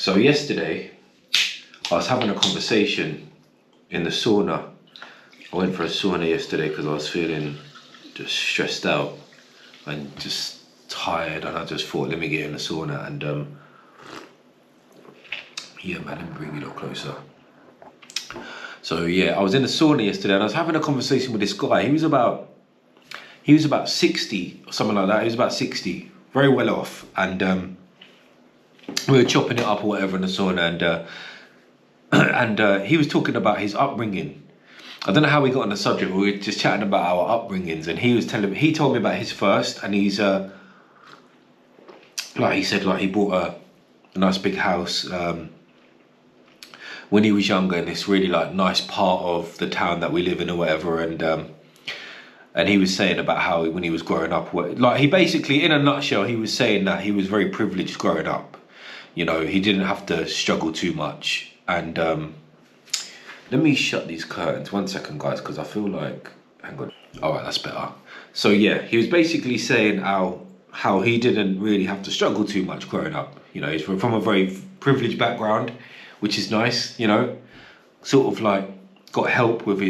So yesterday, I was having a conversation in the sauna. I went for a sauna yesterday because I was feeling just stressed out and just tired, and I just thought, let me get in the sauna. And yeah, man, let me bring it up closer. So yeah, I was in the sauna yesterday and I was having a conversation with this guy. He was about 60 or something like that. He was about 60, very well off, and we were chopping it up or whatever in the sauna, and he was talking about his upbringing. I don't know how we got on the subject. We were just chatting about our upbringings, and he told me about his first, and he's like he said, like he bought a nice big house when he was younger in this really like nice part of the town that we live in or whatever, and he was saying about how when he was growing up, like he basically, in a nutshell, he was saying that he was very privileged growing up. You know, he didn't have to struggle too much. And let me shut these curtains 1 second, guys, because I feel like, hang on. All right, that's better. So yeah, he was basically saying how he didn't really have to struggle too much growing up. You know, he's from a very privileged background, which is nice, you know, sort of like got help with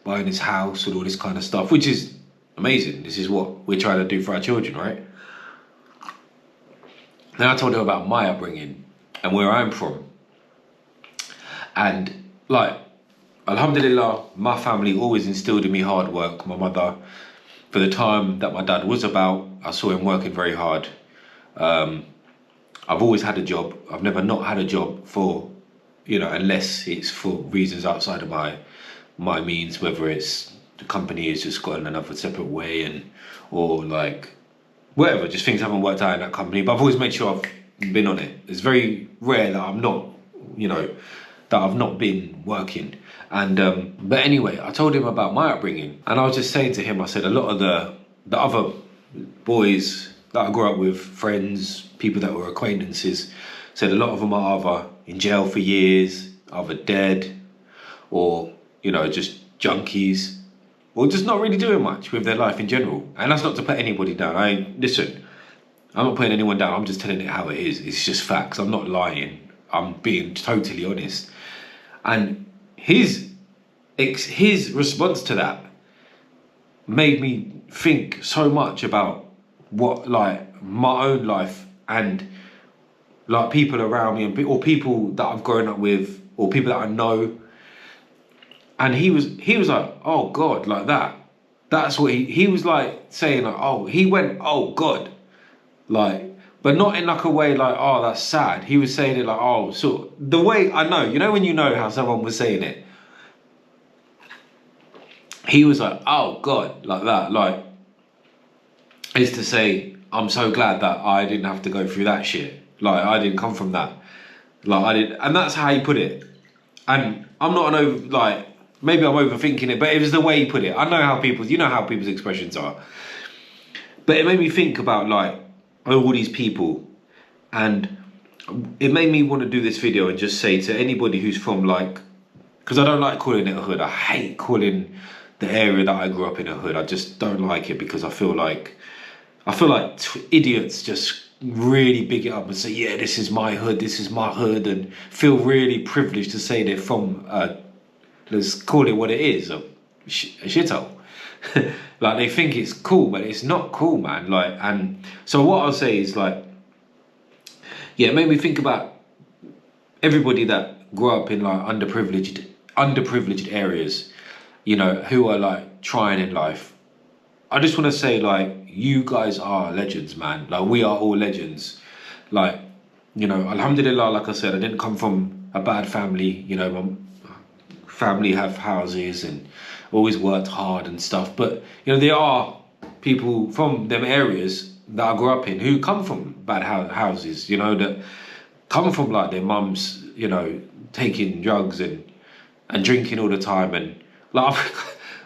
buying his house and all this kind of stuff, which is amazing. This is what we're trying to do for our children, right? Then I told him about my upbringing and where I'm from. And like, alhamdulillah, my family always instilled in me hard work. My mother, for the time that my dad was about, I saw him working very hard. I've always had a job. I've never not had a job for, you know, unless it's for reasons outside of my means, whether it's the company has just gone another separate way or like whatever, just things haven't worked out in that company. But I've always made sure I've been on it. It's very rare that I'm not, you know, that I've not been working. And but anyway, I told him about my upbringing, and I was just saying to him, I said a lot of the other boys that I grew up with, friends, people that were acquaintances, said a lot of them are either in jail for years, either dead, or, you know, just junkies, or just not really doing much with their life in general. And that's not to put anybody down. Listen, I'm not putting anyone down. I'm just telling it how it is. It's just facts. I'm not lying. I'm being totally honest. And his response to that made me think so much about what, like, my own life and like people around me, or people that I've grown up with, or people that I know. And he was like, oh God, like that. That's what he was like saying, like, oh, he went, oh God, like, but not in like a way like, oh, that's sad. He was saying it like, oh, so the way I know, you know, when you know how someone was saying it, he was like, oh God, like that, like, is to say, I'm so glad that I didn't have to go through that shit. Like, I didn't come from that. Like, I didn't, and that's how he put it. And I'm not like, maybe I'm overthinking it, but it was the way he put it. I know how you know how people's expressions are. But it made me think about like all these people, and it made me want to do this video and just say to anybody who's from like, because I don't like calling it a hood. I hate calling the area that I grew up in a hood. I just don't like it because I feel like idiots just really big it up and say, yeah, this is my hood, and feel really privileged to say they're from let's call it what it is, a shithole. Like, they think it's cool, but it's not cool, man. Like, and so what I'll say is like, yeah, it made me think about everybody that grew up in like underprivileged areas, you know, who are like trying in life. I just want to say, like, you guys are legends, man. Like, we are all legends. Like, you know, alhamdulillah, like I said, I didn't come from a bad family. You know, my family have houses and always worked hard and stuff. But, you know, there are people from them areas that I grew up in who come from bad houses, you know, that come from like their mums, you know, taking drugs and drinking all the time. And like,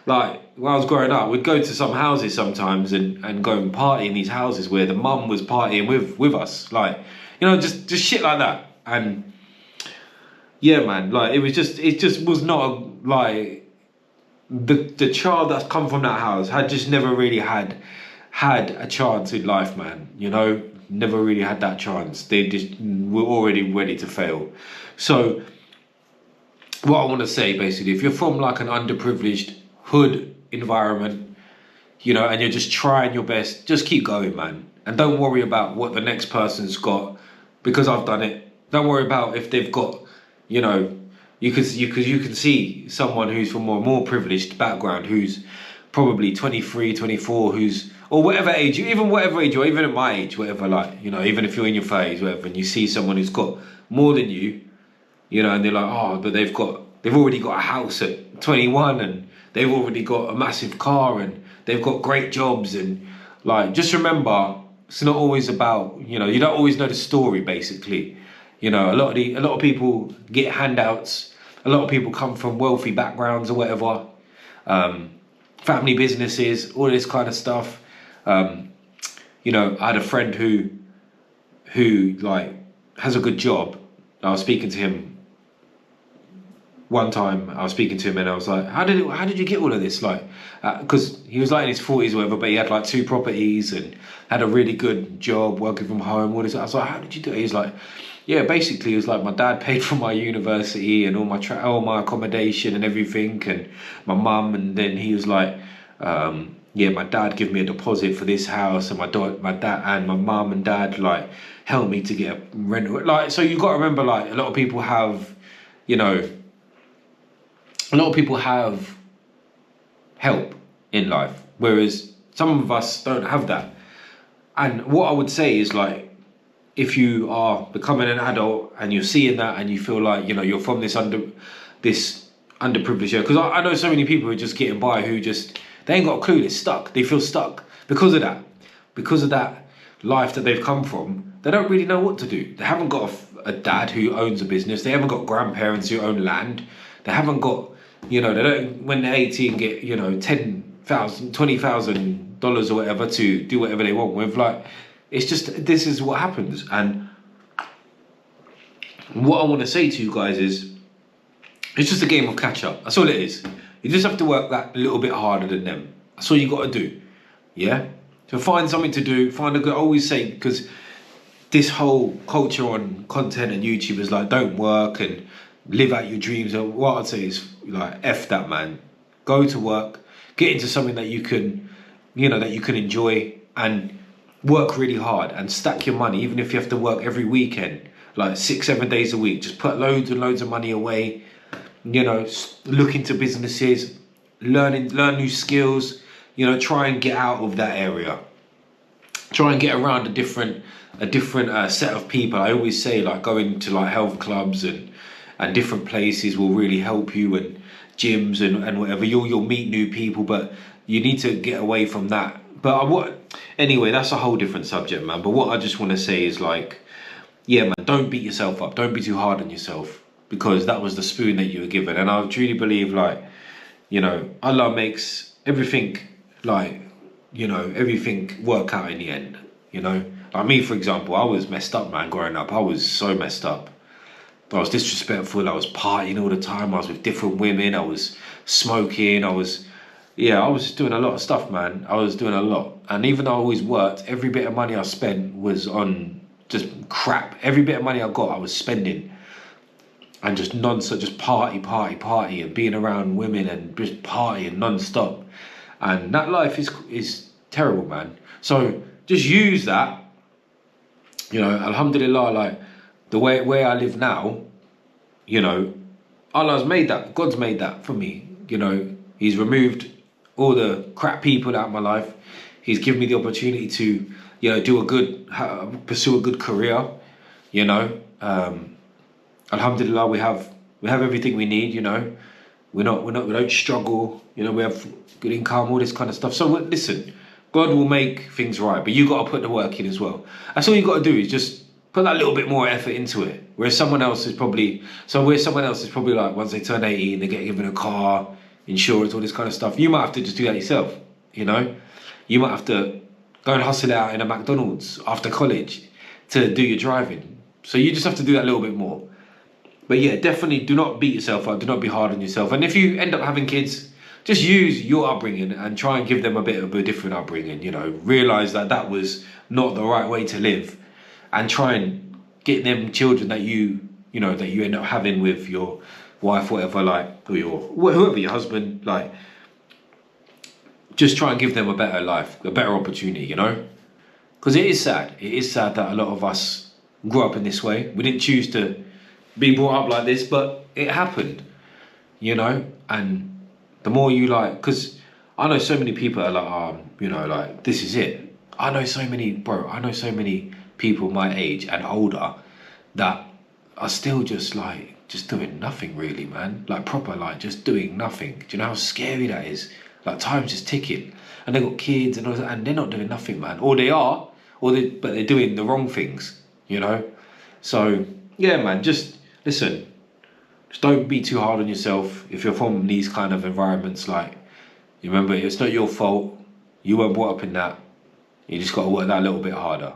like when I was growing up, we'd go to some houses sometimes and go and party in these houses where the mum was partying with us. Like, you know, just shit like that. And yeah, man, like it just was not like the child that's come from that house had just never really had a chance in life, man, you know. never really had that chance. They just were already ready to fail. So what I want to say basically, if you're from like an underprivileged hood environment, you know, and you're just trying your best, just keep going, man. And don't worry about what the next person's got, because I've done it. Don't worry about if they've got, you know, you can see someone who's from a more privileged background, who's probably 23, 24, who's, or whatever age, even whatever age, or even at my age, whatever, like, you know, even if you're in your 30s, whatever, and you see someone who's got more than you, you know, and they're like, oh, but they've already got a house at 21, and they've already got a massive car, and they've got great jobs, and like, just remember, it's not always about, you know, you don't always know the story, basically. You know, a lot of people get handouts. A lot of people come from wealthy backgrounds or whatever, family businesses, all this kind of stuff. You know, I had a friend who like has a good job. I was speaking to him one time. I was speaking to him and I was like, how did you get all of this? Like, because he was like in his 40s or whatever, but he had like 2 properties and had a really good job working from home. All this. I was like, how did you do it? He's like, yeah, basically it was like my dad paid for my university and all my accommodation and everything, and my mum, and then he was like, yeah, my dad gave me a deposit for this house, and my dad and my mum and dad like helped me to get a rental. Like, so you got to remember, like, a lot of people have, you know, a lot of people have help in life, whereas some of us don't have that. And what I would say is, like, if you are becoming an adult and you're seeing that and you feel like, you know, you're from this underprivileged area, because I know so many people who are just getting by, who just, they ain't got a clue, they're stuck, they feel stuck because of that life that they've come from. They don't really know what to do. They haven't got a dad who owns a business, they haven't got grandparents who own land, they haven't got, you know, they don't, when they're 18, get, you know, $10,000, $20,000 or whatever to do whatever they want with. Like, it's just, this is what happens. And what I want to say to you guys is, it's just a game of catch up. That's all it is. You just have to work that little bit harder than them. That's all you got to do. Yeah? So find something to do. Find a good, I always say, because this whole culture on content and YouTube is like, don't work and live out your dreams. And what I'd say is, like, F that, man. Go to work. Get into something that you can, you know, that you can enjoy, and work really hard and stack your money, even if you have to work every weekend, like 6-7 days a week. Just put loads and loads of money away, you know, look into businesses, learn new skills, you know, try and get out of that area, try and get around a different set of people. I always say, like, going to like health clubs and different places will really help you, and gyms and whatever. You'll meet new people, but you need to get away from that. But anyway, that's a whole different subject, man. But what I just want to say is, like, yeah, man, don't beat yourself up. Don't be too hard on yourself, because that was the spoon that you were given. And I truly believe, like, you know, Allah makes everything, like, you know, everything work out in the end, you know. Like me, for example, I was messed up, man, growing up. I was so messed up. I was disrespectful. I was partying all the time. I was with different women. I was smoking. I was doing a lot of stuff, man. I was doing a lot. And even though I always worked, every bit of money I spent was on just crap. Every bit of money I got, I was spending. And just non-stop, just party, and being around women and just partying non-stop. And that life is terrible, man. So just use that, you know, alhamdulillah, like, the way I live now, you know, Allah's made that. God's made that for me, you know. He's removed all the crap people out of my life. He's given me the opportunity to, you know, pursue a good career, you know. Alhamdulillah, we have everything we need, you know. We don't struggle, you know. We have good income, all this kind of stuff. So listen, God will make things right, but you got to put the work in as well. That's all you got to do, is just put that little bit more effort into it. Whereas someone else is probably like, once they turn 18, they get given a car, insurance, all this kind of stuff. You might have to just do that yourself, you know. You might have to go and hustle out in a McDonald's after college to do your driving. So you just have to do that a little bit more. But yeah, definitely do not beat yourself up. Do not be hard on yourself. And if you end up having kids, just use your upbringing and try and give them a bit of a different upbringing. You know, realize that that was not the right way to live, and try and get them children that you know that you end up having with your wife, whatever, like, or whoever, your husband, like, just try and give them a better life, a better opportunity, you know? Because it is sad. It is sad that a lot of us grew up in this way. We didn't choose to be brought up like this, but it happened, you know? And the more you like, because I know so many people are like, you know, like, this is it. I know so many people my age and older that are still just doing nothing really, man. Like, proper, like, just doing nothing. Do you know how scary that is? Like, time's just ticking. And they've got kids and all that, and they're not doing nothing, man. Or they are, but they're doing the wrong things, you know? So, yeah, man, just listen. Just don't be too hard on yourself. If you're from these kind of environments, like, you remember, it's not your fault. You weren't brought up in that. You just got to work that a little bit harder.